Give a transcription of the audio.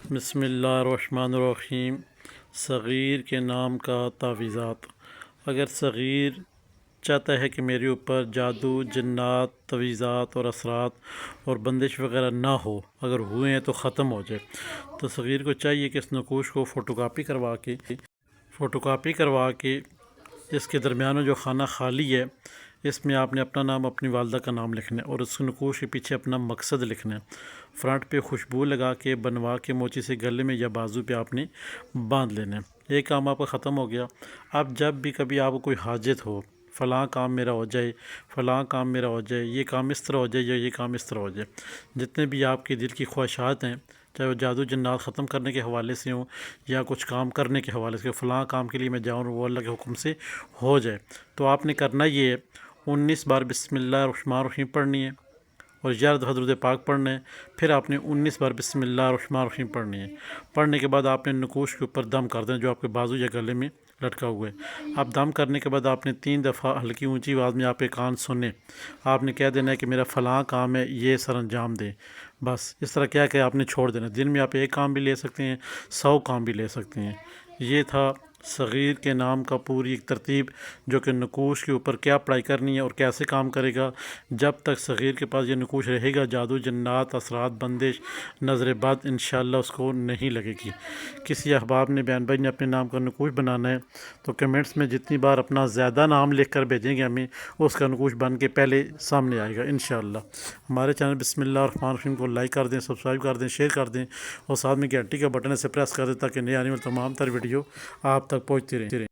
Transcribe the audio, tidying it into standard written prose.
بسم اللہ الرحمن الرحیم۔ صغیر کے نام کا تعویذات۔ اگر صغیر چاہتا ہے کہ میرے اوپر جادو، جنات، تعویذات اور اثرات اور بندش وغیرہ نہ ہو، اگر ہوئے ہیں تو ختم ہو جائے، تو صغیر کو چاہیے کہ اس نقوش کو فوٹو کاپی کروا کے اس کے درمیان میں جو خانہ خالی ہے اس میں آپ نے اپنا نام، اپنی والدہ کا نام لکھنا ہے اور اس نقوش کے پیچھے اپنا مقصد لکھنا ہے۔ فرنٹ پہ خوشبو لگا کے بنوا کے موچی سے گلے میں یا بازو پہ آپ نے باندھ لینا ہے۔ ایک کام آپ کا ختم ہو گیا۔ اب جب بھی کبھی آپ کو کوئی حاجت ہو، فلاں کام میرا ہو جائے، فلاں کام میرا ہو جائے، یہ کام اس طرح ہو جائے یا یہ کام اس طرح ہو جائے، جتنے بھی آپ کے دل کی خواہشات ہیں، چاہے وہ جادو جنات ختم کرنے کے حوالے سے ہوں یا کچھ کام کرنے کے حوالے سے، فلاں کام کے لیے میں جاؤں اور وہ اللہ کے حکم سے ہو جائے، تو آپ نے کرنا یہ ہے 19 بار بسم اللہ الرحمن الرحیم پڑھنی ہے اور 11 دفعہ درود پاک پڑھنا ہے۔ پھر آپ نے 19 بار بسم اللہ الرحمن الرحیم پڑھنی ہے۔ پڑھنے کے بعد آپ نے نقوش کے اوپر دم کر دینا جو آپ کے بازو یا گلے میں لٹکا ہوا ہے۔ اب دم کرنے کے بعد آپ نے 3 دفعہ ہلکی اونچی آواز میں آپ کے کان سنیں، آپ نے کہہ دینا ہے کہ میرا فلاں کام ہے، یہ سر انجام دے۔ بس اس طرح کیا کہ آپ نے چھوڑ دینا۔ دن میں آپ ایک کام بھی لے سکتے ہیں، 100 کام بھی لے سکتے ہیں۔ یہ تھا صغیر کے نام کا پوری ایک ترتیب، جو کہ نقوش کے اوپر کیا پڑھائی کرنی ہے اور کیسے کام کرے گا۔ جب تک صغیر کے پاس یہ نقوش رہے گا، جادو جنات، اثرات، بندش، نظر بد انشاءاللہ اس کو نہیں لگے گی۔ کسی احباب نے، بیان بھائی نے اپنے نام کا نقوش بنانا ہے تو کمنٹس میں جتنی بار اپنا زیادہ نام لکھ کر بھیجیں گے ہمیں، اس کا نقوش بن کے پہلے سامنے آئے گا انشاءاللہ۔ ہمارے چینل بسم اللہ الرحمن الرحیم کو لائک کر دیں، سبسکرائب کر دیں، شیئر کر دیں اور ساتھ میں گھنٹی کا بٹن سے پریس کر دیں تاکہ نئے آنے والی تمام تر ویڈیو آپ تک پہنچتی رہیں۔